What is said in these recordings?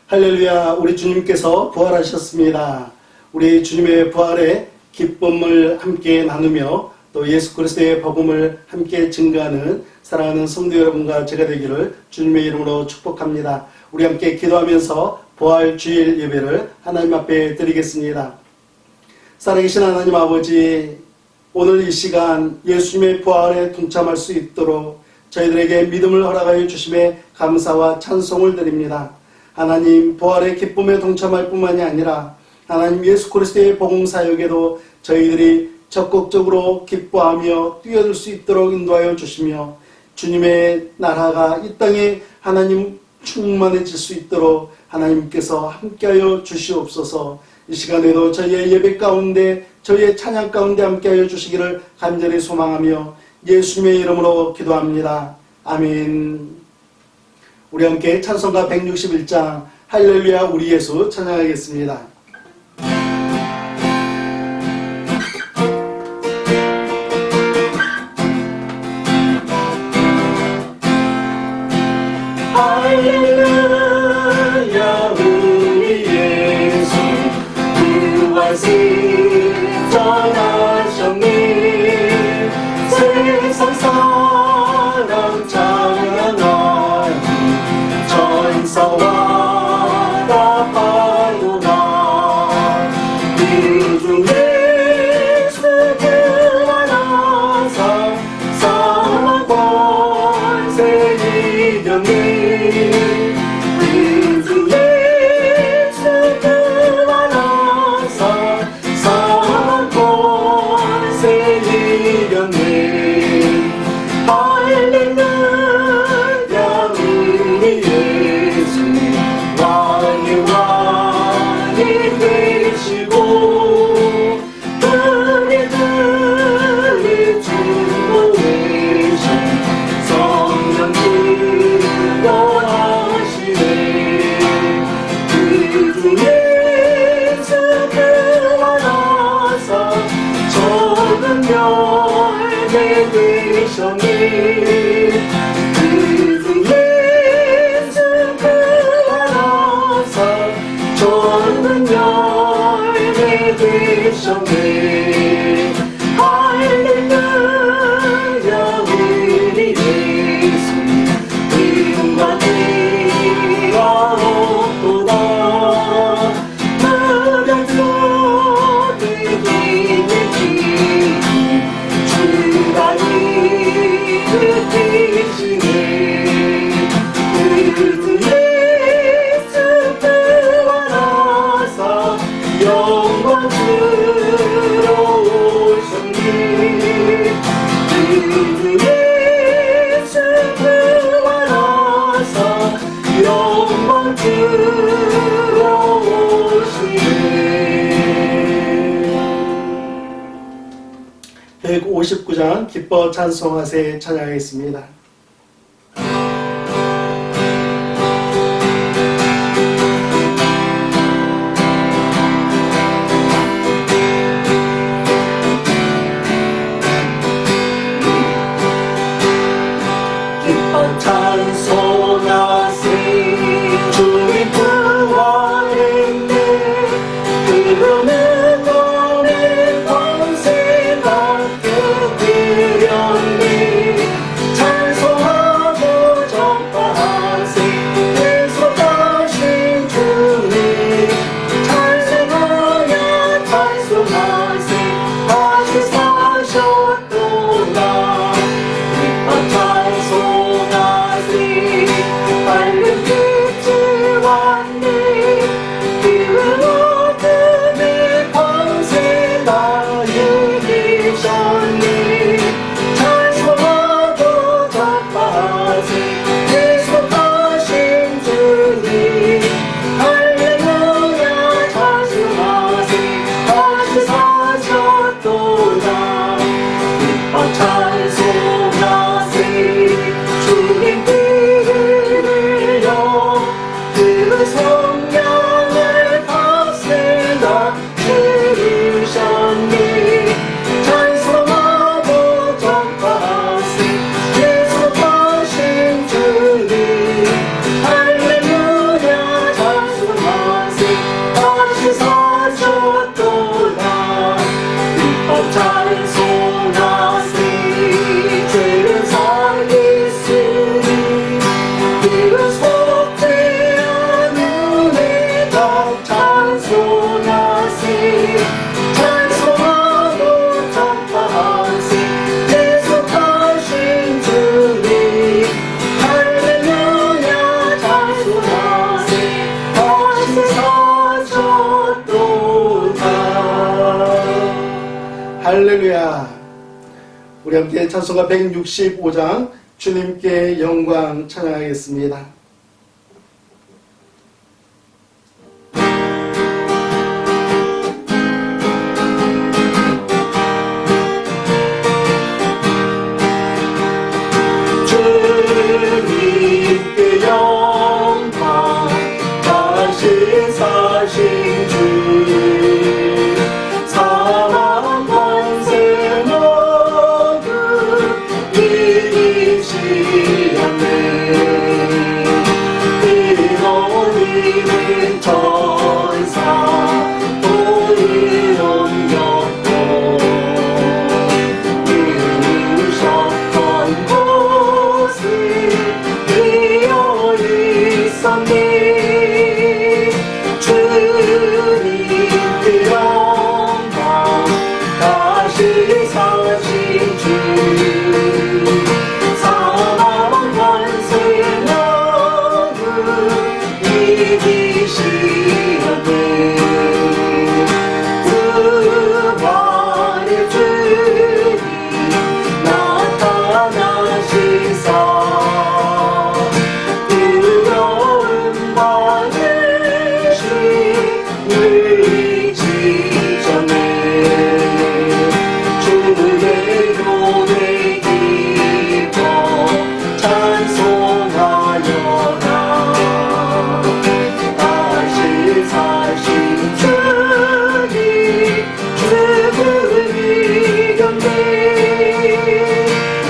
할렐루야, 우리 주님께서 부활하셨습니다. 우리 주님의 부활의 기쁨을 함께 나누며 또 예수 그리스도의 복음을 함께 증거하는 사랑하는 성도 여러분과 제가 되기를 주님의 이름으로 축복합니다. 우리 함께 기도하면서 부활 주일 예배를 하나님 앞에 드리겠습니다. 살아계신 하나님 아버지, 오늘 이 시간 예수님의 부활에 동참할 수 있도록 저희들에게 믿음을 허락하여 주심에 감사와 찬송을 드립니다. 하나님, 부활의 기쁨에 동참할 뿐만이 아니라 하나님 예수 그리스도의 복음 사역에도 저희들이 적극적으로 기뻐하며 뛰어들 수 있도록 인도하여 주시며 주님의 나라가 이 땅에 하나님 충만해질 수 있도록 하나님께서 함께하여 주시옵소서. 이 시간에도 저희의 예배 가운데 저희의 찬양 가운데 함께하여 주시기를 간절히 소망하며 예수님의 이름으로 기도합니다. 아멘. 우리 함께 찬송가 161장 할렐루야 우리 예수 찬양하겠습니다. 할렐루야 우리 예수 부활신 전하셨니 세상 사랑 찬양하니 전사와 다 하노라 그 중에 스그마나 사망 권세 이겼니 할렐루야 우리 예수 은과 피가 없도다 무려 주님의 피 주가 일으키시네 그 예수 부활하사 영광 들어오셨니 그 예수 부활하사 영광 들어오시네. 159장 기뻐 찬송하세 찬양하겠습니다. 찬송하세 주님 부활했네 그러는 너의 권세 받게 되었네 찬송하고 전파하세 계속하신 주님 찬송하야 찬송하세 다시 사셨도다 기뻐 찬송하세 할렐루야. 우리 함께 찬송가 165장 주님께 영광 찬양하겠습니다. 주님께 영광 다시 사신 주 사망 권세 모두 이기시었네. 이노님은 천사 또 이름겼고 이루셨던 곳이 비어있었니. 주님께 영광 다시 사신 주 사망 권세 모두 이기시었네. 부활의 주님 나타나시사 두려움 받으신 의지셨네. 주의 교회 기뻐 찬송하여라. 다시 사신 주님 죽음 이겼네.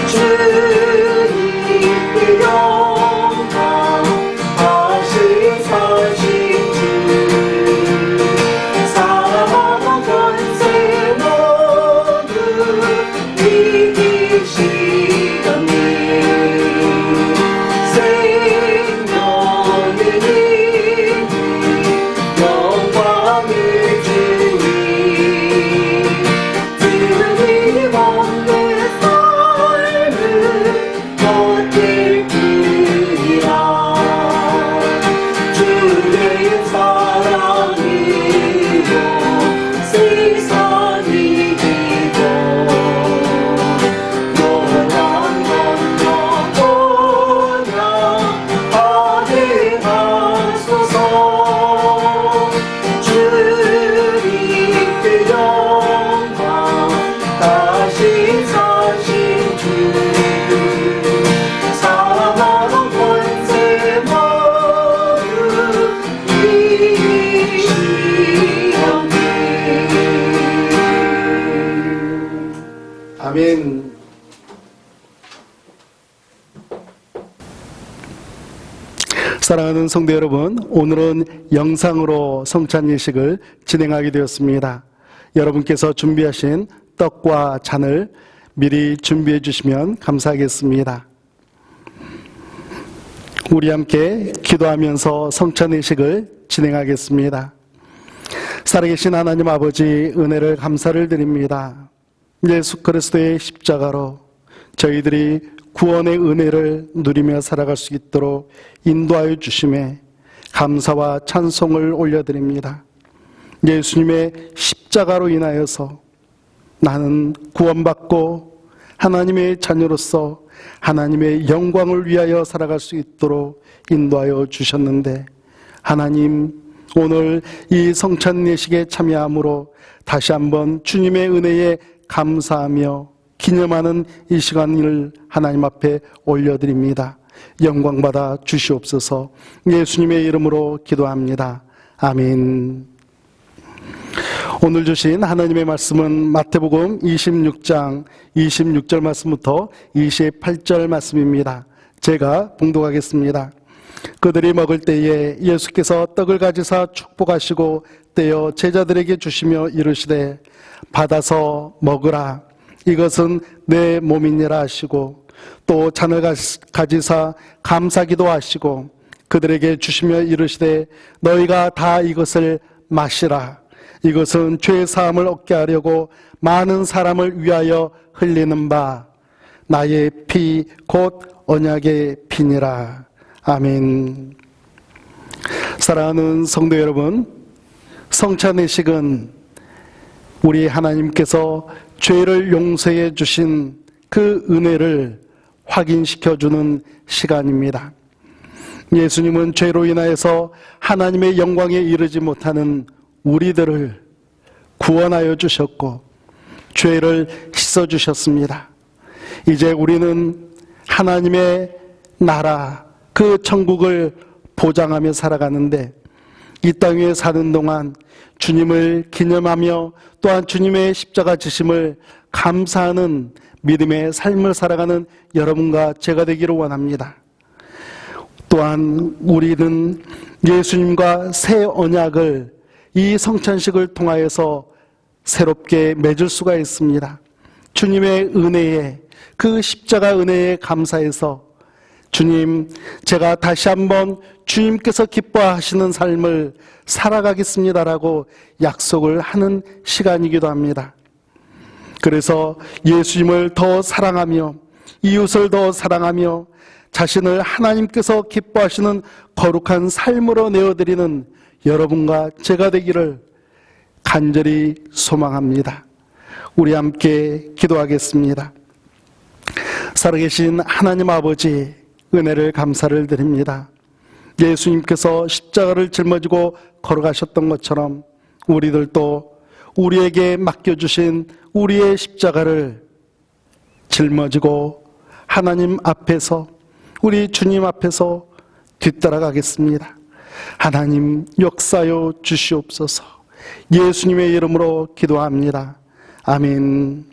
주님께 영광 다시 사신 주 사망 권세 모두 이기시었네. 생명의 님이 영광의 주님 틀림없는 삶을 버틸지라. 주의 사랑이요 세상 이기고 영원 건너보냐 아뢰하소서. 주님께 영광 다시 사신 주 사망 권세 모두 이기시었네. 아멘. 사랑하는 성도 여러분, 오늘은 영상으로 성찬 예식을 진행하게 되었습니다. 여러분께서 준비하신 떡과 잔을 미리 준비해 주시면 감사하겠습니다. 우리 함께 기도하면서 성찬 예식을 진행하겠습니다. 살아계신 하나님 아버지, 은혜를 감사를 드립니다. 예수 그리스도의 십자가로 저희들이 구원의 은혜를 누리며 살아갈 수 있도록 인도하여 주심에 감사와 찬송을 올려드립니다. 예수님의 십자가로 인하여서 나는 구원받고 하나님의 자녀로서 하나님의 영광을 위하여 살아갈 수 있도록 인도하여 주셨는데, 하나님, 오늘 이 성찬 예식에 참여함으로 다시 한번 주님의 은혜에 감사하며 기념하는 이 시간을 하나님 앞에 올려드립니다. 영광받아 주시옵소서. 예수님의 이름으로 기도합니다. 아멘. 오늘 주신 하나님의 말씀은 마태복음 26장 26절 말씀부터 28절 말씀입니다. 제가 봉독하겠습니다. 그들이 먹을 때에 예수께서 떡을 가지사 축복하시고 떼어 제자들에게 주시며 이르시되 받아서 먹으라, 이것은 내 몸이니라 하시고, 또 잔을 가지사 감사기도 하시고 그들에게 주시며 이르시되 너희가 다 이것을 마시라, 이것은 죄 사함을 얻게 하려고 많은 사람을 위하여 흘리는 바 나의 피 곧 언약의 피니라. 아멘. 사랑하는 성도 여러분, 성찬의식은 우리 하나님께서 죄를 용서해 주신 그 은혜를 확인시켜주는 시간입니다. 예수님은 죄로 인하여서 하나님의 영광에 이르지 못하는 우리들을 구원하여 주셨고 죄를 씻어주셨습니다. 이제 우리는 하나님의 나라, 그 천국을 보장하며 살아가는데 이 땅 위에 사는 동안 주님을 기념하며 또한 주님의 십자가 지심을 감사하는 믿음의 삶을 살아가는 여러분과 제가 되기를 원합니다. 또한 우리는 예수님과 새 언약을 이 성찬식을 통하여서 새롭게 맺을 수가 있습니다. 주님의 은혜에, 그 십자가 은혜에 감사해서 주님, 제가 다시 한번 주님께서 기뻐하시는 삶을 살아가겠습니다라고 약속을 하는 시간이기도 합니다. 그래서 예수님을 더 사랑하며 이웃을 더 사랑하며 자신을 하나님께서 기뻐하시는 거룩한 삶으로 내어드리는 여러분과 제가 되기를 간절히 소망합니다. 우리 함께 기도하겠습니다. 살아계신 하나님 아버지, 은혜를 감사를 드립니다. 예수님께서 십자가를 짊어지고 걸어가셨던 것처럼 우리들도 우리에게 맡겨주신 우리의 십자가를 짊어지고 하나님 앞에서, 우리 주님 앞에서 뒤따라가겠습니다. 하나님 역사여 주시옵소서. 예수님의 이름으로 기도합니다. 아멘.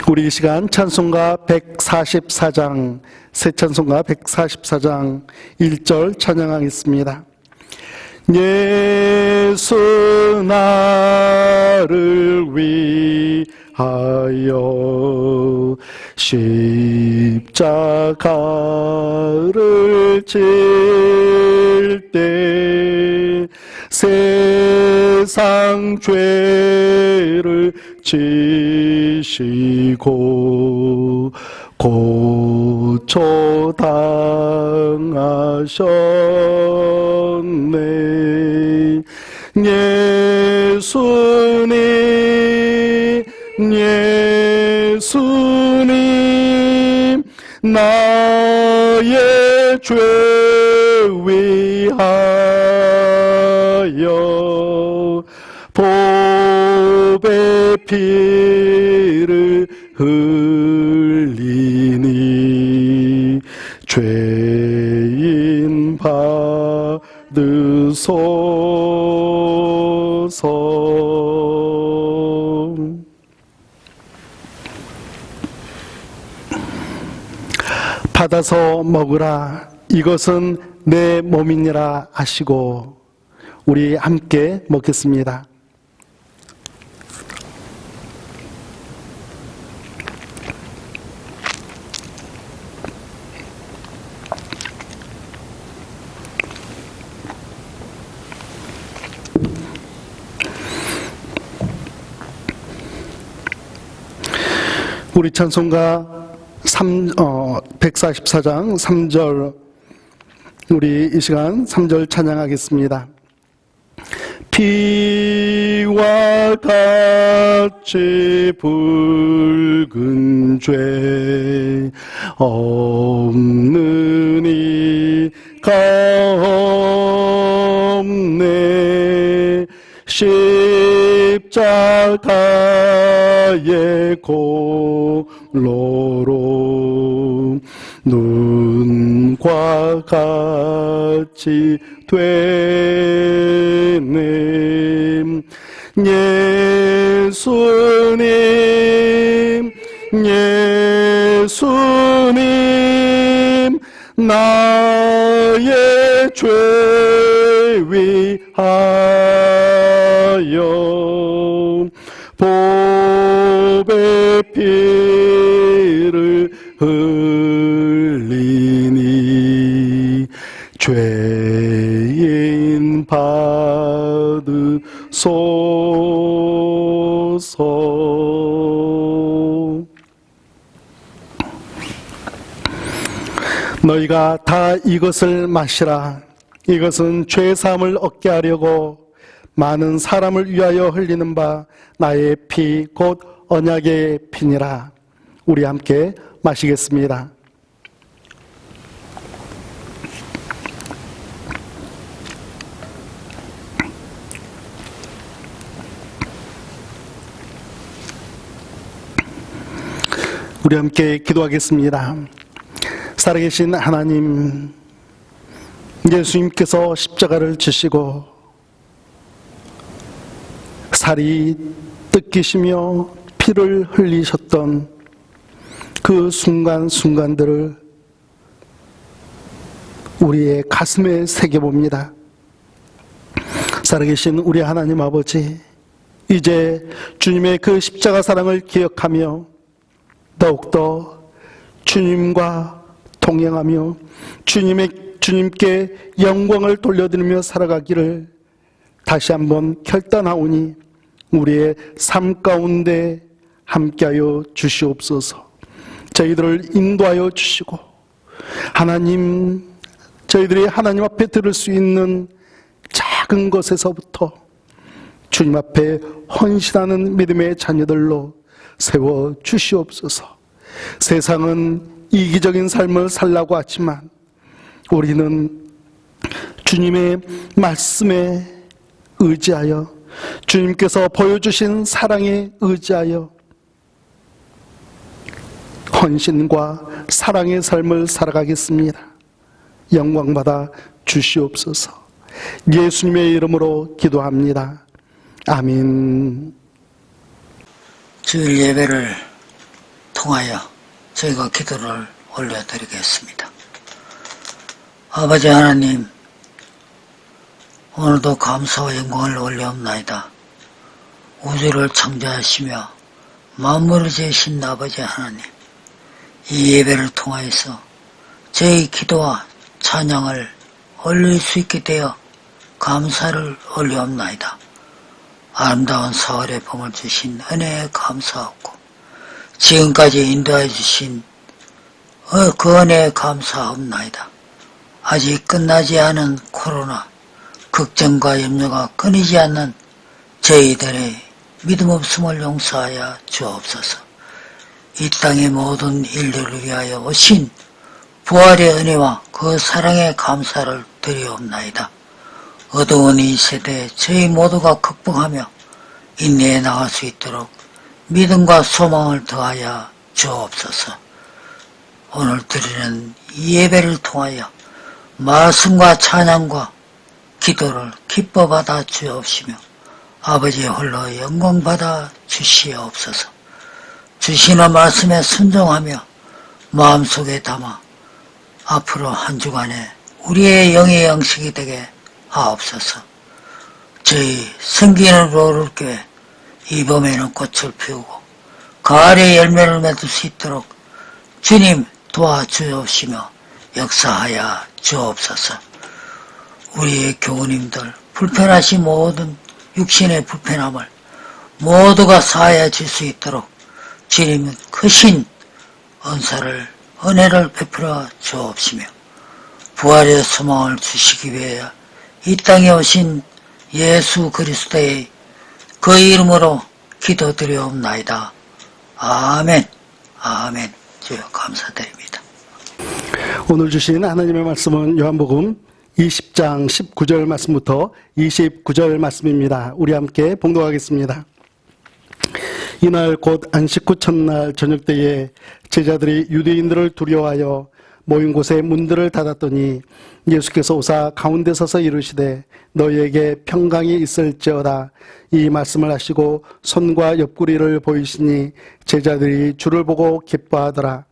우리 이 시간 찬송가 144장, 새 찬송가 144장 1절 찬양하겠습니다. 예수 나를 위하여 십자가를 질 때 세상 죄를 지시고 고초 당하셨네. 예수님 나의 죄 위하여 보배 피를 흘리니 죄인 받으소서. 받아서 먹으라, 이것은 내 몸이니라 하시고 우리 함께 먹겠습니다. 우리 찬송가 144장 3절, 우리 이 시간 3절 찬양하겠습니다. 피와 같이 붉은 죄 없는 이가 없네. 십자가의 골로로 눈과 같이 되네. 예수님 나의 죄 위하여 보배 피를 흘리니 죄인 받으소서. 너희가 다 이것을 마시라. 이것은 죄사함을 얻게 하려고 많은 사람을 위하여 흘리는 바 나의 피 곧 언약의 피니라. 우리 함께 마시겠습니다. 우리 함께 기도하겠습니다. 살아계신 하나님, 예수님께서 십자가를 지시고 살이 뜯기시며 피를 흘리셨던 그 순간순간들을 우리의 가슴에 새겨봅니다. 살아계신 우리 하나님 아버지, 이제 주님의 그 십자가 사랑을 기억하며 더욱더 주님과 동행하며 주님께 영광을 돌려드리며 살아가기를 다시 한번 결단하오니 우리의 삶 가운데 함께하여 주시옵소서. 저희들을 인도하여 주시고 하나님, 저희들이 하나님 앞에 들을 수 있는 작은 것에서부터 주님 앞에 헌신하는 믿음의 자녀들로 세워 주시옵소서. 세상은 이기적인 삶을 살라고 하지만 우리는 주님의 말씀에 의지하여 주님께서 보여주신 사랑에 의지하여 헌신과 사랑의 삶을 살아가겠습니다. 영광받아 주시옵소서. 예수님의 이름으로 기도합니다. 아멘. 주일 예배를 통하여 저희가 기도를 올려드리겠습니다. 아버지 하나님, 오늘도 감사와 영광을 올려옵나이다. 우주를 창조하시며 만물을 지으신 아버지 하나님, 이 예배를 통하여서 저희 기도와 찬양을 올릴 수 있게 되어 감사를 올려옵나이다. 아름다운 사월의 봄을 주신 은혜에 감사하고 지금까지 인도해 주신 그 은혜에 감사하옵나이다. 아직 끝나지 않은 코로나 걱정과 염려가 끊이지 않는 저희들의 믿음 없음을 용서하여 주옵소서. 이 땅의 모든 인류를 위하여 오신 부활의 은혜와 그 사랑에 감사를 드리옵나이다. 어두운 이 세대에 저희 모두가 극복하며 인내해 나갈 수 있도록 믿음과 소망을 더하여 주옵소서. 오늘 드리는 이 예배를 통하여 말씀과 찬양과 기도를 기뻐 받아 주옵시며 아버지의 홀로 영광 받아 주시옵소서. 주시는 말씀에 순종하며 마음속에 담아 앞으로 한 주간에 우리의 영의 양식이 되게 하옵소서. 저희 성기는 로울교회 이 봄에는 꽃을 피우고 가을에 열매를 맺을 수 있도록 주님 도와주옵시며 역사하여 주옵소서. 우리의 교우님들 불편하신 모든 육신의 불편함을 모두가 사하여 줄 수 있도록 주님은 크신 은혜를 베풀어 주옵시며 부활의 소망을 주시기 위하여 이 땅에 오신 예수 그리스도의 그 이름으로 기도드리옵나이다. 아멘. 아멘. 주여 감사드립니다. 오늘 주신 하나님의 말씀은 요한복음 20장 19절 말씀부터 29절 말씀입니다. 우리 함께 봉독하겠습니다. 이날 곧 안식 후 첫날 저녁 때에 제자들이 유대인들을 두려워하여 모인 곳에 문들을 닫았더니 예수께서 오사 가운데 서서 이르시되 너희에게 평강이 있을지어다. 이 말씀을 하시고 손과 옆구리를 보이시니 제자들이 주를 보고 기뻐하더라.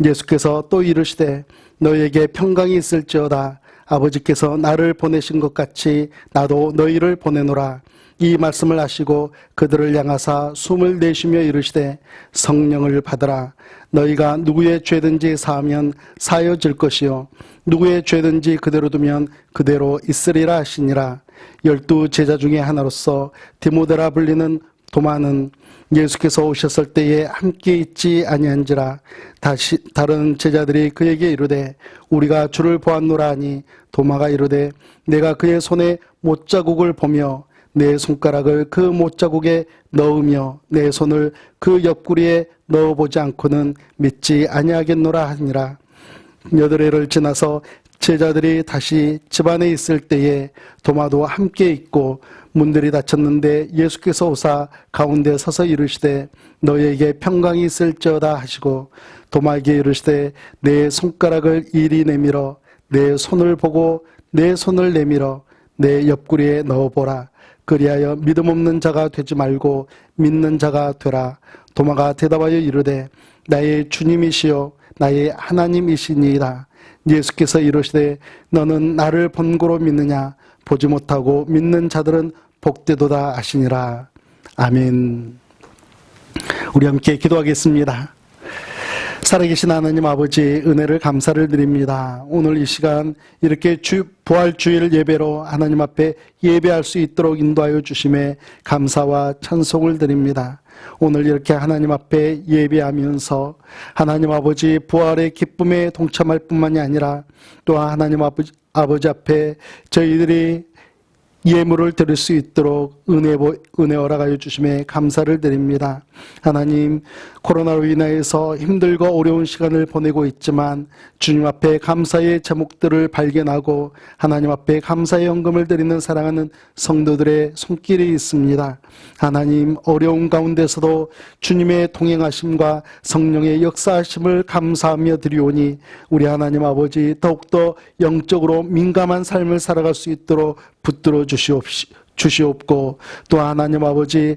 예수께서 또 이르시되 너희에게 평강이 있을지어다. 아버지께서 나를 보내신 것 같이 나도 너희를 보내노라. 이 말씀을 하시고 그들을 향하사 숨을 내쉬며 이르시되 성령을 받으라. 너희가 누구의 죄든지 사하면 사여질 것이요 누구의 죄든지 그대로 두면 그대로 있으리라 하시니라. 12 제자 중에 하나로서 디모데라 불리는 도마는 예수께서 오셨을 때에 함께 있지 아니한지라. 다시 다른 제자들이 그에게 이르되 우리가 주를 보았노라 하니 도마가 이르되 내가 그의 손에 못자국을 보며 내 손가락을 그 못자국에 넣으며 내 손을 그 옆구리에 넣어보지 않고는 믿지 아니하겠노라 하니라. 8일을 지나서 제자들이 다시 집안에 있을 때에 도마도 함께 있고 문들이 닫혔는데 예수께서 오사 가운데 서서 이르시되 너희에게 평강이 있을지어다 하시고 도마에게 이르시되 내 손가락을 이리 내밀어 내 손을 보고 내 손을 내밀어 내 옆구리에 넣어보라. 그리하여 믿음 없는 자가 되지 말고 믿는 자가 되라. 도마가 대답하여 이르되 나의 주님이시여 나의 하나님이시니이다. 예수께서 이르시되 너는 나를 본고로 믿느냐. 보지 못하고 믿는 자들은 복되도다 하시니라. 아멘. 우리 함께 기도하겠습니다. 살아계신 하나님 아버지, 은혜를 감사를 드립니다. 오늘 이 시간 이렇게 부활주일 예배로 하나님 앞에 예배할 수 있도록 인도하여 주심에 감사와 찬송을 드립니다. 오늘 이렇게 하나님 앞에 예배하면서 하나님 아버지 부활의 기쁨에 동참할 뿐만이 아니라 또한 하나님 아버지 앞에 저희들이 예물을 드릴 수 있도록 은혜 허락하여 주심에 감사를 드립니다. 하나님, 코로나로 인하여서 힘들고 어려운 시간을 보내고 있지만 주님 앞에 감사의 제목들을 발견하고 하나님 앞에 감사의 헌금을 드리는 사랑하는 성도들의 손길이 있습니다. 하나님, 어려운 가운데서도 주님의 동행하심과 성령의 역사하심을 감사하며 드리오니 우리 하나님 아버지 더욱더 영적으로 민감한 삶을 살아갈 수 있도록 붙들어 주시옵고 또 하나님 아버지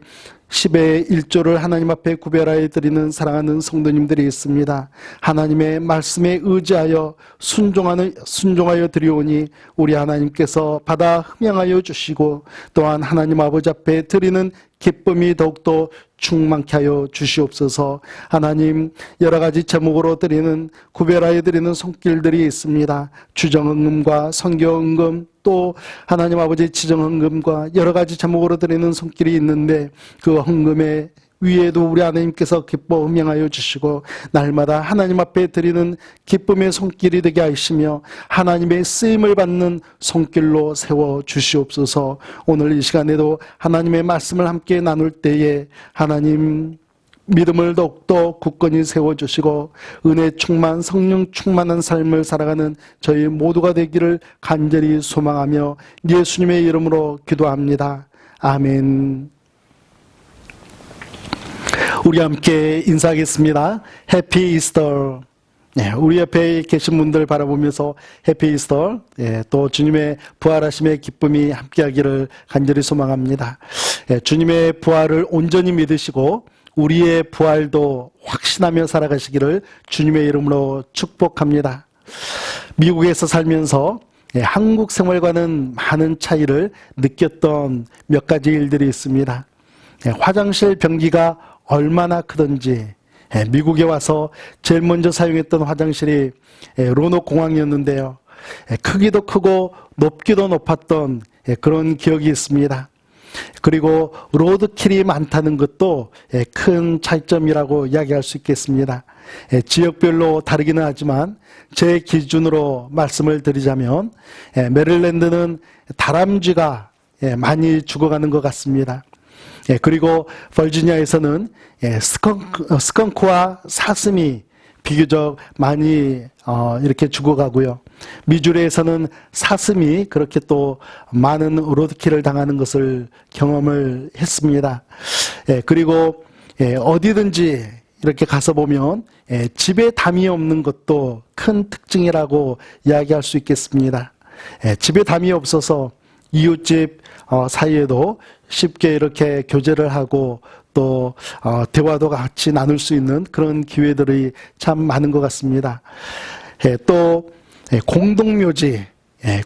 10의 1조를 하나님 앞에 구별하여 드리는 사랑하는 성도님들이 있습니다. 하나님의 말씀에 의지하여 순종하여 드리오니 우리 하나님께서 받아 흠양하여 주시고 또한 하나님 아버지 앞에 드리는 기쁨이 더욱더 충만케 하여 주시옵소서. 하나님, 여러 가지 제목으로 드리는 구별하여 드리는 손길들이 있습니다. 주정헌금과 선교헌금 또 하나님 아버지 지정헌금과 여러 가지 제목으로 드리는 손길이 있는데 그 헌금의 위에도 우리 하나님께서 기뻐 흠양하여 주시고 날마다 하나님 앞에 드리는 기쁨의 손길이 되게 하시며 하나님의 쓰임을 받는 손길로 세워 주시옵소서. 오늘 이 시간에도 하나님의 말씀을 함께 나눌 때에 하나님 믿음을 더욱더 굳건히 세워주시고 은혜 충만 성령 충만한 삶을 살아가는 저희 모두가 되기를 간절히 소망하며 예수님의 이름으로 기도합니다. 아멘. 우리 함께 인사하겠습니다. 해피 이스터. 네, 우리 옆에 계신 분들 바라보면서 해피 이스터, 또 주님의 부활하심의 기쁨이 함께하기를 간절히 소망합니다. 주님의 부활을 온전히 믿으시고 우리의 부활도 확신하며 살아가시기를 주님의 이름으로 축복합니다. 미국에서 살면서 한국 생활과는 많은 차이를 느꼈던 몇 가지 일들이 있습니다. 화장실 변기가 얼마나 크던지 미국에 와서 제일 먼저 사용했던 화장실이 로노 공항이었는데요. 크기도 크고 높기도 높았던 그런 기억이 있습니다. 그리고 로드킬이 많다는 것도 큰 차이점이라고 이야기할 수 있겠습니다. 지역별로 다르기는 하지만 제 기준으로 말씀을 드리자면 메릴랜드는 다람쥐가 많이 죽어가는 것 같습니다. 그리고 버지니아에서는 스컹크와 사슴이 비교적 많이 이렇게 죽어가고요. 미주리에서는 사슴이 그렇게 또 많은 로드킬을 당하는 것을 경험을 했습니다. 그리고 어디든지 이렇게 가서 보면 집에 담이 없는 것도 큰 특징이라고 이야기할 수 있겠습니다. 집에 담이 없어서 이웃집 사이에도 쉽게 이렇게 교제를 하고 또 대화도 같이 나눌 수 있는 그런 기회들이 참 많은 것 같습니다. 또 공동묘지,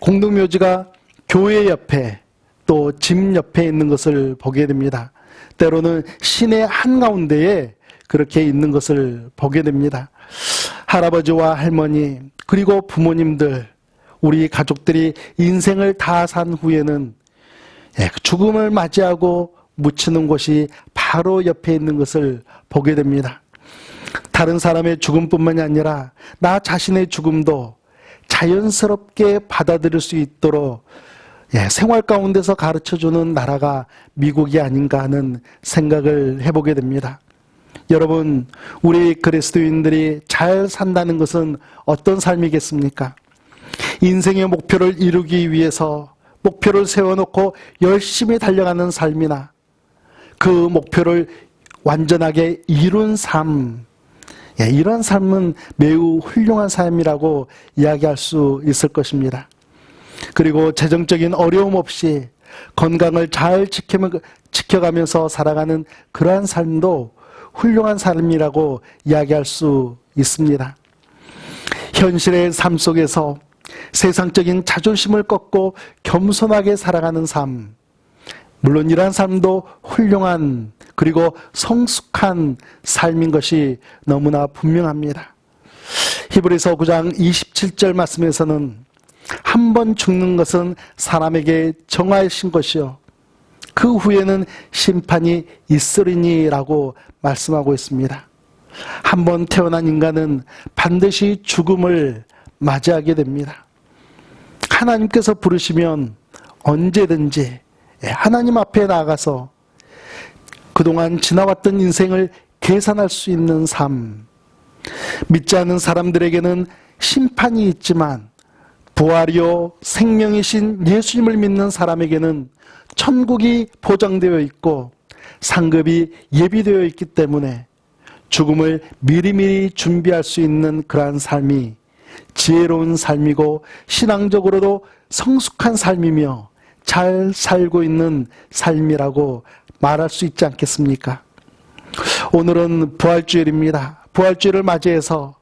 공동묘지가 교회 옆에 또 집 옆에 있는 것을 보게 됩니다. 때로는 시내 한가운데에 그렇게 있는 것을 보게 됩니다. 할아버지와 할머니 그리고 부모님들 우리 가족들이 인생을 다 산 후에는 죽음을 맞이하고 묻히는 곳이 바로 옆에 있는 것을 보게 됩니다. 다른 사람의 죽음뿐만이 아니라 나 자신의 죽음도 자연스럽게 받아들일 수 있도록 생활 가운데서 가르쳐주는 나라가 미국이 아닌가 하는 생각을 해보게 됩니다. 여러분, 우리 그리스도인들이 잘 산다는 것은 어떤 삶이겠습니까? 인생의 목표를 이루기 위해서 목표를 세워놓고 열심히 달려가는 삶이나 그 목표를 완전하게 이룬 삶, 이런 삶은 매우 훌륭한 삶이라고 이야기할 수 있을 것입니다. 그리고 재정적인 어려움 없이 건강을 잘 지켜가면서 살아가는 그러한 삶도 훌륭한 삶이라고 이야기할 수 있습니다. 현실의 삶 속에서 세상적인 자존심을 꺾고 겸손하게 살아가는 삶, 물론 이러한 삶도 훌륭한 그리고 성숙한 삶인 것이 너무나 분명합니다. 히브리서 9장 27절 말씀에서는 한 번 죽는 것은 사람에게 정하신 것이요 그 후에는 심판이 있으리니라고 말씀하고 있습니다. 한 번 태어난 인간은 반드시 죽음을 맞이하게 됩니다. 하나님께서 부르시면 언제든지 하나님 앞에 나가서 그동안 지나왔던 인생을 계산할 수 있는 삶, 믿지 않는 사람들에게는 심판이 있지만 부활이요 생명이신 예수님을 믿는 사람에게는 천국이 보장되어 있고 상급이 예비되어 있기 때문에 죽음을 미리미리 준비할 수 있는 그러한 삶이 지혜로운 삶이고 신앙적으로도 성숙한 삶이며 잘 살고 있는 삶이라고 말할 수 있지 않겠습니까? 오늘은 부활주일입니다. 부활주일을 맞이해서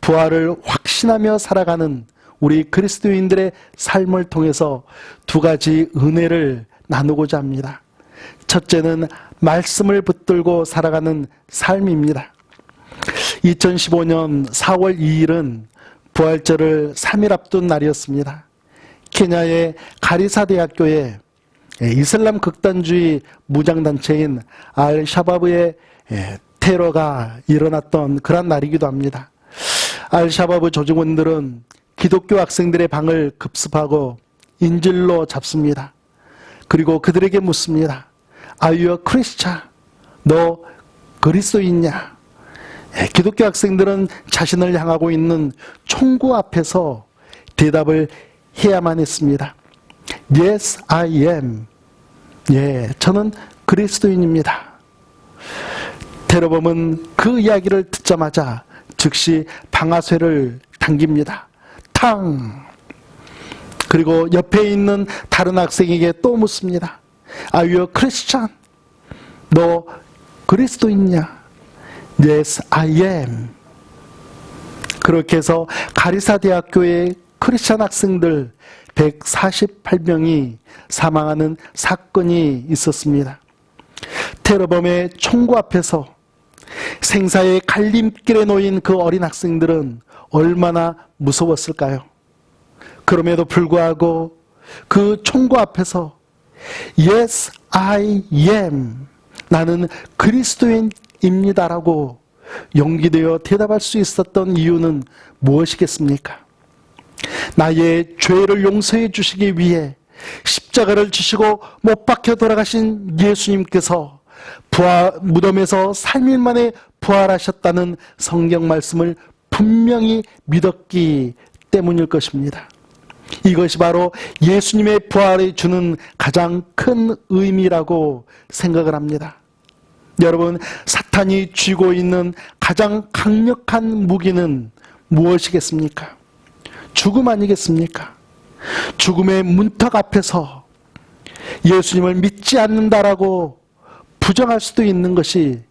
부활을 확신하며 살아가는 우리 그리스도인들의 삶을 통해서 두 가지 은혜를 나누고자 합니다. 첫째는 말씀을 붙들고 살아가는 삶입니다. 2015년 4월 2일은 부활절을 3일 앞둔 날이었습니다. 케냐의 가리사 대학교에 이슬람 극단주의 무장단체인 알샤바브의 테러가 일어났던 그런 날이기도 합니다. 알샤바브 조직원들은 기독교 학생들의 방을 급습하고 인질로 잡습니다. 그리고 그들에게 묻습니다. Are you a Christian? 너 그리스도인이냐? 기독교 학생들은 자신을 향하고 있는 총구 앞에서 대답을 해야만 했습니다. Yes, I am. 저는 그리스도인입니다. 테러범은 그 이야기를 듣자마자 즉시 방아쇠를 당깁니다. 탕! 그리고 옆에 있는 다른 학생에게 또 묻습니다. Are you a Christian? 너 그리스도인이냐? Yes, I am. 그렇게 해서 가리사 대학교의 크리스찬 학생들 148명이 사망하는 사건이 있었습니다. 테러범의 총구 앞에서 생사의 갈림길에 놓인 그 어린 학생들은 얼마나 무서웠을까요? 그럼에도 불구하고 그 총구 앞에서 Yes, I am. 나는 그리스도인입니다라고 용기되어 대답할 수 있었던 이유는 무엇이겠습니까? 나의 죄를 용서해 주시기 위해 십자가를 지시고 못 박혀 돌아가신 예수님께서 무덤에서 3일 만에 부활하셨다는 성경 말씀을 분명히 믿었기 때문일 것입니다. 이것이 바로 예수님의 부활이 주는 가장 큰 의미라고 생각을 합니다. 여러분, 사탄이 쥐고 있는 가장 강력한 무기는 무엇이겠습니까? 죽음 아니겠습니까? 죽음의 문턱 앞에서 예수님을 믿지 않는다라고 부정할 수도 있는 것이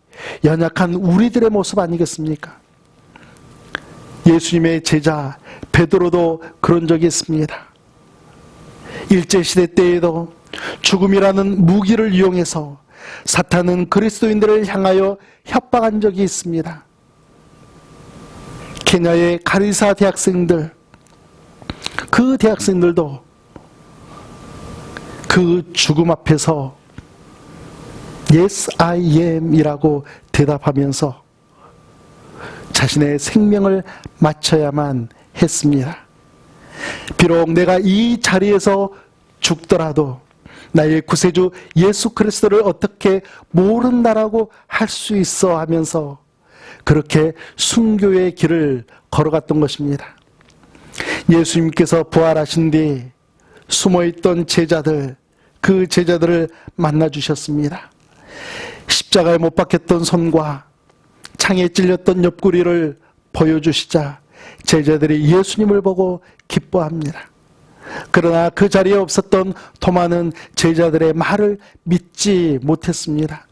연약한 우리들의 모습 아니겠습니까? 예수님의 제자 베드로도 그런 적이 있습니다. 일제시대 때에도 죽음이라는 무기를 이용해서 사탄은 그리스도인들을 향하여 협박한 적이 있습니다. 케냐의 가리사 대학생들, 그 대학생들도 그 죽음 앞에서 Yes, I am 이라고 대답하면서 자신의 생명을 바쳐야만 했습니다. 비록 내가 이 자리에서 죽더라도 나의 구세주 예수 그리스도를 어떻게 모른다라고 할 수 있어 하면서 그렇게 순교의 길을 걸어갔던 것입니다. 예수님께서 부활하신 뒤 숨어있던 제자들, 그 제자들을 만나주셨습니다. 십자가에 못 박혔던 손과 창에 찔렸던 옆구리를 보여주시자 제자들이 예수님을 보고 기뻐합니다. 그러나 그 자리에 없었던 토마는 제자들의 말을 믿지 못했습니다.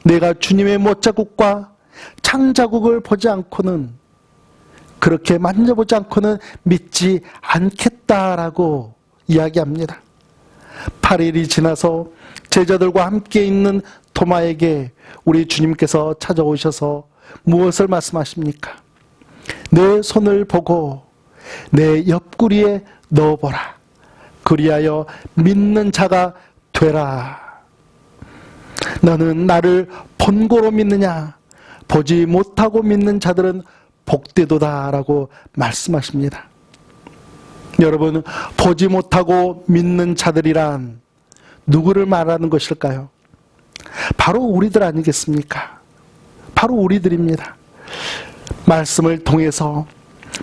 내가 주님의 못자국과 창자국을 보지 않고는, 그렇게 만져보지 않고는 믿지 않겠다라고 이야기합니다. 8일이 지나서 제자들과 함께 있는 토마에게 우리 주님께서 찾아오셔서 무엇을 말씀하십니까? 내 손을 보고 내 옆구리에 넣어보라. 그리하여 믿는 자가 되라. 너는 나를 본고로 믿느냐? 보지 못하고 믿는 자들은 복되도다 라고 말씀하십니다. 여러분, 보지 못하고 믿는 자들이란 누구를 말하는 것일까요? 바로 우리들 아니겠습니까? 바로 우리들입니다. 말씀을 통해서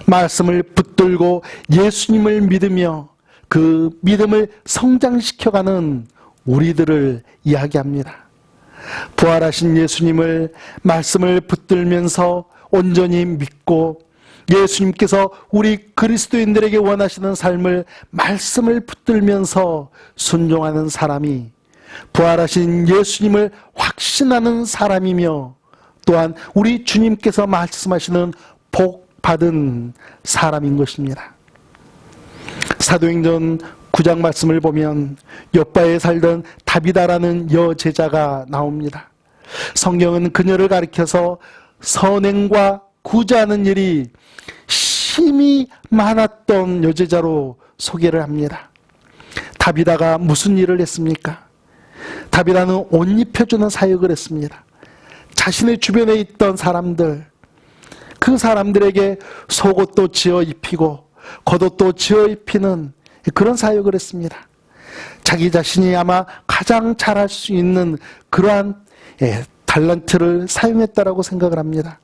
말씀을 붙들고 예수님을 믿으며 그 믿음을 성장시켜가는 우리들을 이야기합니다. 부활하신 예수님을 말씀을 붙들면서 온전히 믿고 예수님께서 우리 그리스도인들에게 원하시는 삶을 말씀을 붙들면서 순종하는 사람이 부활하신 예수님을 확신하는 사람이며 또한 우리 주님께서 말씀하시는 복 받은 사람인 것입니다. 사도행전 9장 말씀을 보면 욥바에 살던 다비다라는 여제자가 나옵니다. 성경은 그녀를 가리켜서 선행과 구제하는 일이 심히 많았던 여제자로 소개를 합니다. 다비다가 무슨 일을 했습니까? 다비다는 옷 입혀주는 사역을 했습니다. 자신의 주변에 있던 사람들, 그 사람들에게 속옷도 지어 입히고 겉옷도 지어 입히는 그런 사역을 했습니다. 자기 자신이 아마 가장 잘할 수 있는 그러한 달란트를 사용했다라고 생각을 합니다.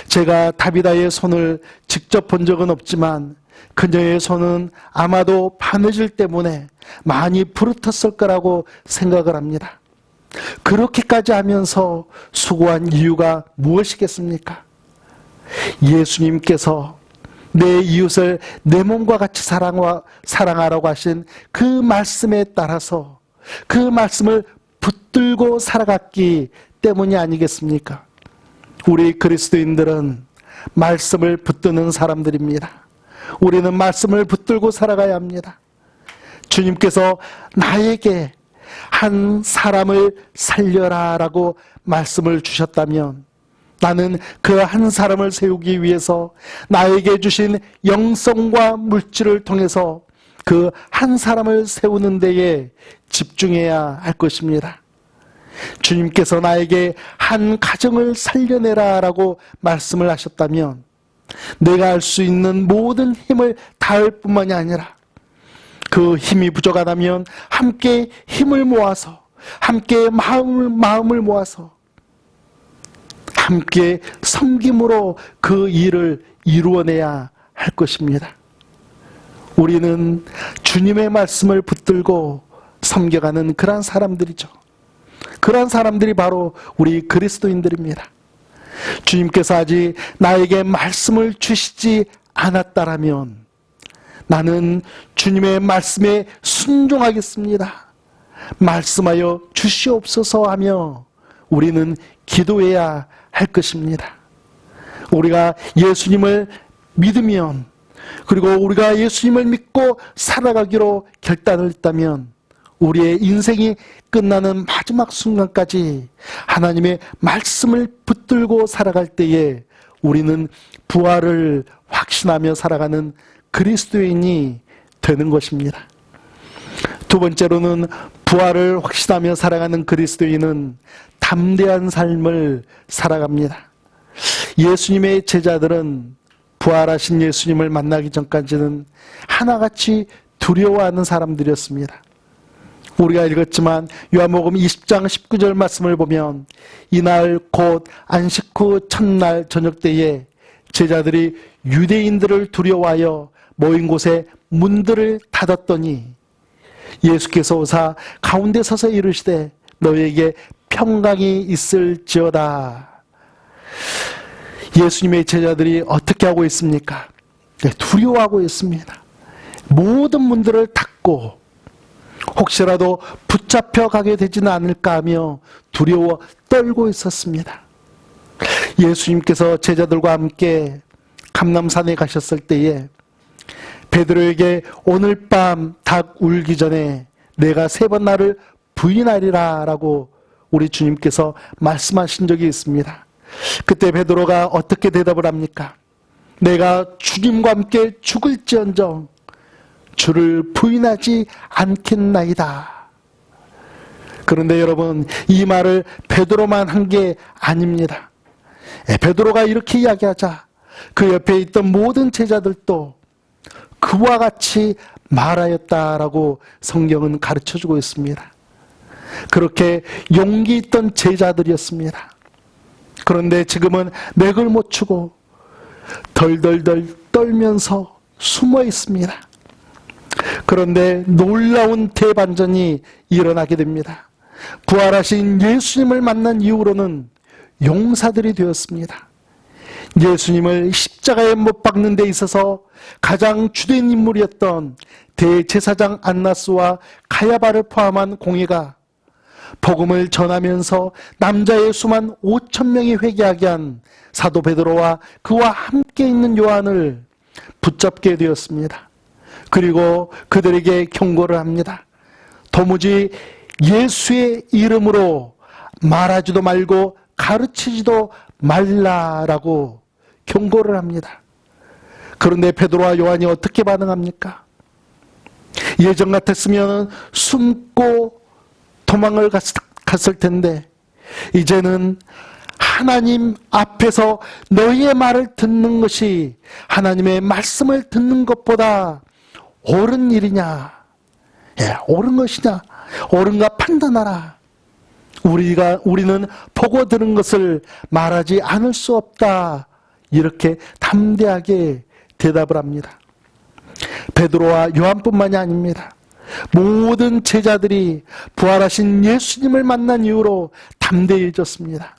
제가 다비다의 손을 직접 본 적은 없지만 그녀의 손은 아마도 바느질 때문에 많이 부르텄을 거라고 생각을 합니다. 그렇게까지 하면서 수고한 이유가 무엇이겠습니까? 예수님께서 내 이웃을 내 몸과 같이 사랑하라고 하신 그 말씀에 따라서 그 말씀을 붙들고 살아갔기 때문이 아니겠습니까? 우리 그리스도인들은 말씀을 붙드는 사람들입니다. 우리는 말씀을 붙들고 살아가야 합니다. 주님께서 나에게 한 사람을 살려라 라고 말씀을 주셨다면 나는 그 한 사람을 세우기 위해서 나에게 주신 영성과 물질을 통해서 그 한 사람을 세우는 데에 집중해야 할 것입니다. 주님께서 나에게 한 가정을 살려내라 라고 말씀을 하셨다면 내가 할 수 있는 모든 힘을 다할 뿐만이 아니라 그 힘이 부족하다면 함께 힘을 모아서 함께 마음을 모아서 함께 섬김으로 그 일을 이루어내야 할 것입니다. 우리는 주님의 말씀을 붙들고 섬겨가는 그러한 사람들이죠. 그러한 사람들이 바로 우리 그리스도인들입니다. 주님께서 아직 나에게 말씀을 주시지 않았다라면 나는 주님의 말씀에 순종하겠습니다. 말씀하여 주시옵소서 하며 우리는 기도해야 할 것입니다. 우리가 예수님을 믿으면 그리고 우리가 예수님을 믿고 살아가기로 결단을 했다면 우리의 인생이 끝나는 마지막 순간까지 하나님의 말씀을 붙들고 살아갈 때에 우리는 부활을 확신하며 살아가는 그리스도인이 되는 것입니다. 두 번째로는 부활을 확신하며 살아가는 그리스도인은 담대한 삶을 살아갑니다. 예수님의 제자들은 부활하신 예수님을 만나기 전까지는 하나같이 두려워하는 사람들이었습니다. 우리가 읽었지만 요한복음 20장 19절 말씀을 보면 이날 곧 안식 후 첫날 저녁 때에 제자들이 유대인들을 두려워하여 모인 곳에 문들을 닫았더니 예수께서 오사 가운데 서서 이르시되 너희에게 평강이 있을지어다. 예수님의 제자들이 어떻게 하고 있습니까? 두려워하고 있습니다. 모든 문들을 닫고 혹시라도 붙잡혀 가게 되지는 않을까 하며 두려워 떨고 있었습니다. 예수님께서 제자들과 함께 감람산에 가셨을 때에 베드로에게 오늘 밤 닭 울기 전에 내가 3번 나를 부인하리라 라고 우리 주님께서 말씀하신 적이 있습니다. 그때 베드로가 어떻게 대답을 합니까? 내가 주님과 함께 죽을지언정 주를 부인하지 않겠나이다. 그런데 여러분, 이 말을 베드로만 한 게 아닙니다. 베드로가 이렇게 이야기하자 그 옆에 있던 모든 제자들도 그와 같이 말하였다라고 성경은 가르쳐주고 있습니다. 그렇게 용기 있던 제자들이었습니다. 그런데 지금은 맥을 못 추고 덜덜덜 떨면서 숨어 있습니다. 그런데 놀라운 대반전이 일어나게 됩니다. 부활하신 예수님을 만난 이후로는 용사들이 되었습니다. 예수님을 십자가에 못 박는 데 있어서 가장 주된 인물이었던 대제사장 안나스와 가야바를 포함한 공회가 복음을 전하면서 남자의 수만 5,000명이 회개하게 한 사도 베드로와 그와 함께 있는 요한을 붙잡게 되었습니다. 그리고 그들에게 경고를 합니다. 도무지 예수의 이름으로 말하지도 말고 가르치지도 말라라고 경고를 합니다. 그런데 베드로와 요한이 어떻게 반응합니까? 예전 같았으면 숨고 도망을 갔을 텐데 이제는 하나님 앞에서 너희의 말을 듣는 것이 하나님의 말씀을 듣는 것보다 옳은 일이냐? 옳은 것이냐? 옳은가 판단하라. 우리는 보고 들은 것을 말하지 않을 수 없다. 이렇게 담대하게 대답을 합니다. 베드로와 요한뿐만이 아닙니다. 모든 제자들이 부활하신 예수님을 만난 이후로 담대해졌습니다.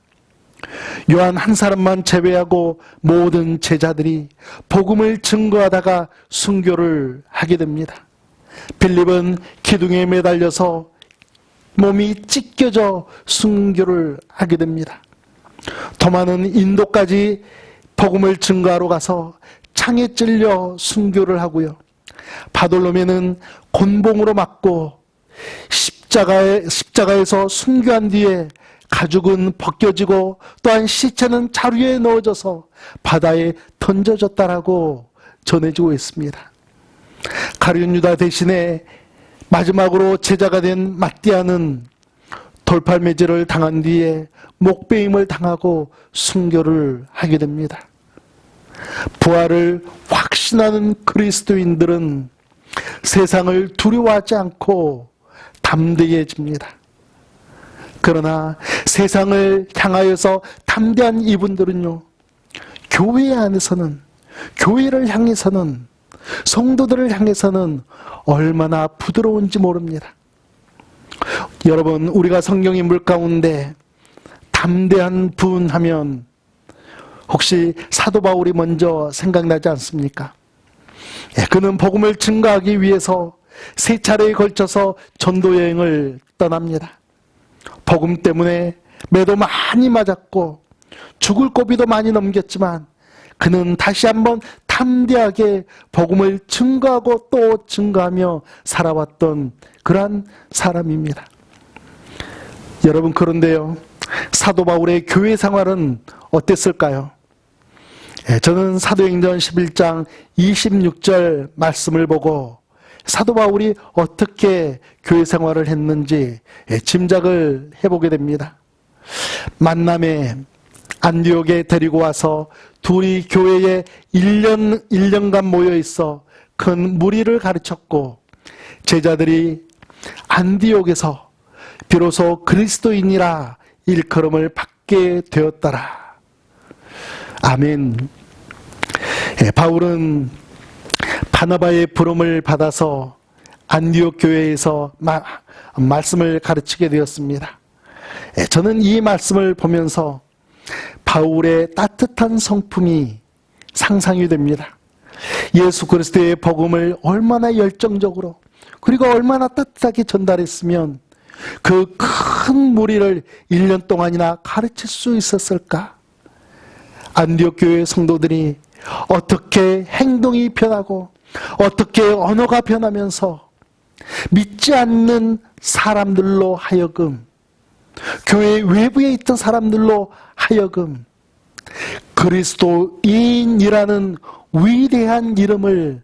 요한 한 사람만 제외하고 모든 제자들이 복음을 증거하다가 순교를 하게 됩니다. 빌립은 기둥에 매달려서 몸이 찢겨져 순교를 하게 됩니다. 도마는 인도까지 복음을 증거하러 가서 창에 찔려 순교를 하고요. 바돌로메는 곤봉으로 맞고 십자가에서 순교한 뒤에 가죽은 벗겨지고 또한 시체는 자루에 넣어져서 바다에 던져졌다라고 전해지고 있습니다. 가룟 유다 대신에 마지막으로 제자가 된 마띠아는 돌팔매질을 당한 뒤에 목베임을 당하고 순교를 하게 됩니다. 부활을 확신하는 그리스도인들은 세상을 두려워하지 않고 담대해집니다. 그러나 세상을 향하여서 담대한 이분들은요, 교회 안에서는, 교회를 향해서는, 성도들을 향해서는 얼마나 부드러운지 모릅니다. 여러분, 우리가 성경 인물 가운데 담대한 분 하면 혹시 사도 바울이 먼저 생각나지 않습니까? 그는 복음을 증거하기 위해서 3차례에 걸쳐서 전도 여행을 떠납니다. 복음 때문에 매도 많이 맞았고 죽을 고비도 많이 넘겼지만 그는 다시 한번 담대하게 복음을 증거하고 또 증거하며 살아왔던 그러한 사람입니다. 여러분, 그런데요, 사도 바울의 교회 생활은 어땠을까요? 저는 사도행전 11장 26절 말씀을 보고 사도 바울이 어떻게 교회 생활을 했는지 짐작을 해보게 됩니다. 만남에 안디옥에 데리고 와서 둘이 교회에 1년간 모여 있어 큰 무리를 가르쳤고, 제자들이 안디옥에서 비로소 그리스도인이라 일컬음을 받게 되었더라. 아멘. 바울은 바나바의 부름을 받아서 안디옥 교회에서 말씀을 가르치게 되었습니다. 저는 이 말씀을 보면서 바울의 따뜻한 성품이 상상이 됩니다. 예수 그리스도의 복음을 얼마나 열정적으로 그리고 얼마나 따뜻하게 전달했으면 그 큰 무리를 1년 동안이나 가르칠 수 있었을까? 안디옥 교회 성도들이 어떻게 행동이 변하고 어떻게 언어가 변하면서 믿지 않는 사람들로 하여금, 교회 외부에 있던 사람들로 하여금 그리스도인이라는 위대한 이름을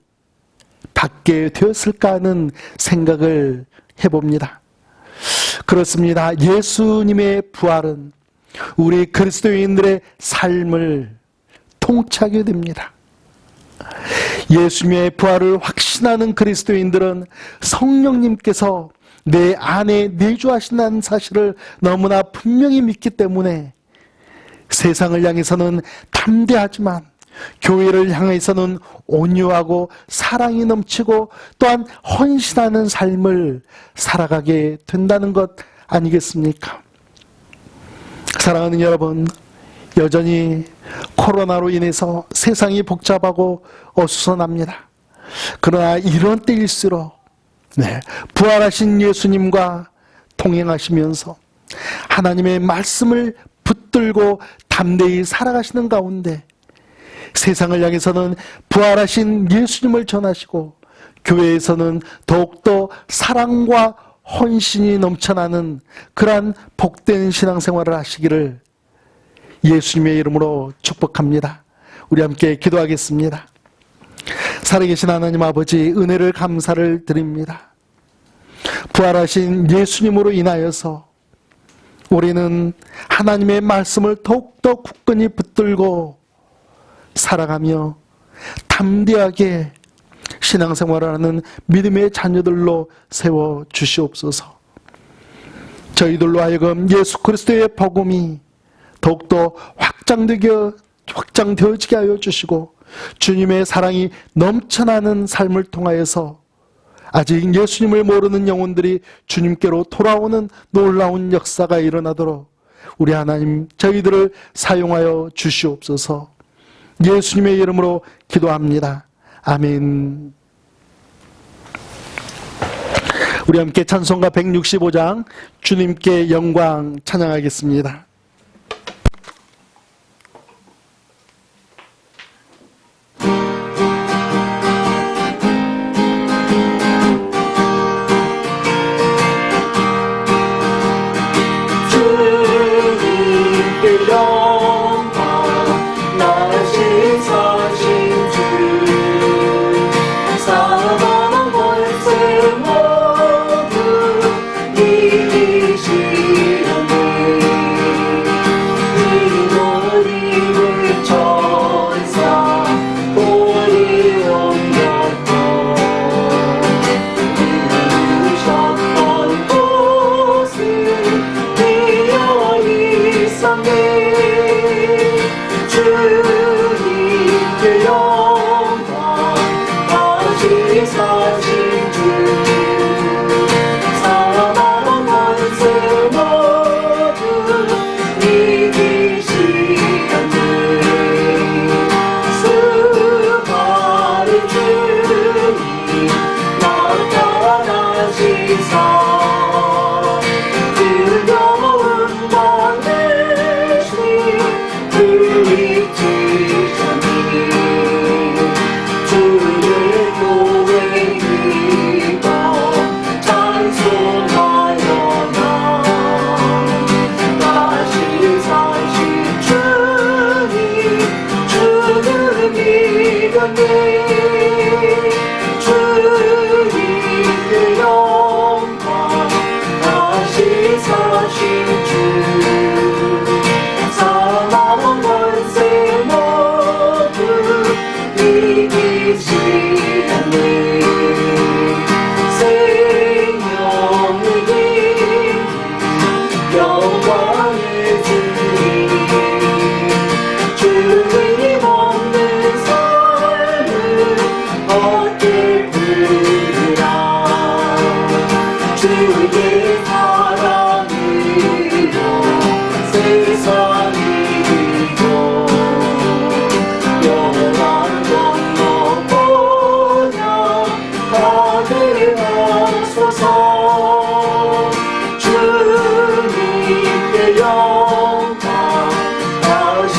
받게 되었을까 하는 생각을 해봅니다. 그렇습니다. 예수님의 부활은 우리 그리스도인들의 삶을 통치하게 됩니다. 예수님의 부활을 확신하는 그리스도인들은 성령님께서 내 안에 내주하신다는 사실을 너무나 분명히 믿기 때문에 세상을 향해서는 담대하지만 교회를 향해서는 온유하고 사랑이 넘치고 또한 헌신하는 삶을 살아가게 된다는 것 아니겠습니까? 사랑하는 여러분, 여전히 코로나로 인해서 세상이 복잡하고 어수선합니다. 그러나 이런 때일수록 부활하신 예수님과 동행하시면서 하나님의 말씀을 붙들고 담대히 살아가시는 가운데 세상을 향해서는 부활하신 예수님을 전하시고 교회에서는 더욱더 사랑과 헌신이 넘쳐나는 그러한 복된 신앙생활을 하시기를 예수님의 이름으로 축복합니다. 우리 함께 기도하겠습니다. 살아계신 하나님 아버지, 은혜를 감사를 드립니다. 부활하신 예수님으로 인하여서 우리는 하나님의 말씀을 더욱더 굳건히 붙들고 살아가며 담대하게 신앙생활을 하는 믿음의 자녀들로 세워주시옵소서. 저희들로 하여금 예수 그리스도의 복음이 더욱더 확장되어지게 하여 주시고 주님의 사랑이 넘쳐나는 삶을 통하여서 아직 예수님을 모르는 영혼들이 주님께로 돌아오는 놀라운 역사가 일어나도록 우리 하나님 저희들을 사용하여 주시옵소서. 예수님의 이름으로 기도합니다. 아멘. 우리 함께 찬송가 165장 주님께 영광 찬양하겠습니다.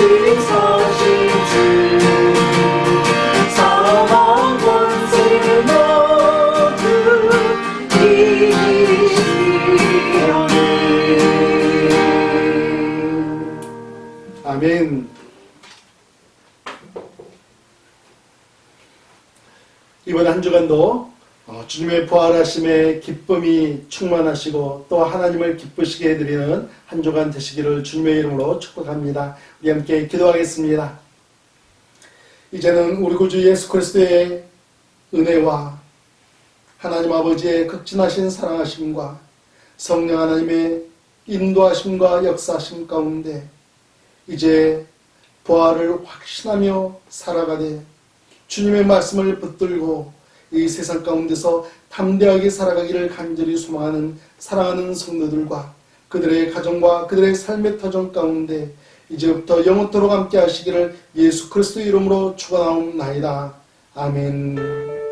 다시 사신 주 사망 권세 모두 이기시려니. 아멘. 이번 한 주간도 주님의 부활하심의 기쁨이 충만하시고 또 하나님을 기쁘시게 해드리는 한 주간 되시기를 주님의 이름으로 축복합니다. 우리 함께 기도하겠습니다. 이제는 우리 구주 예수 그리스도의 은혜와 하나님 아버지의 극진하신 사랑하심과 성령 하나님의 인도하심과 역사하심 가운데 이제 부활을 확신하며 살아가되 주님의 말씀을 붙들고 이 세상 가운데서 담대하게 살아가기를 간절히 소망하는 사랑하는 성도들과 그들의 가정과 그들의 삶의 터전 가운데 이제부터 영원토록 함께 하시기를 예수 그리스도 이름으로 축원하옵나이다. 아멘.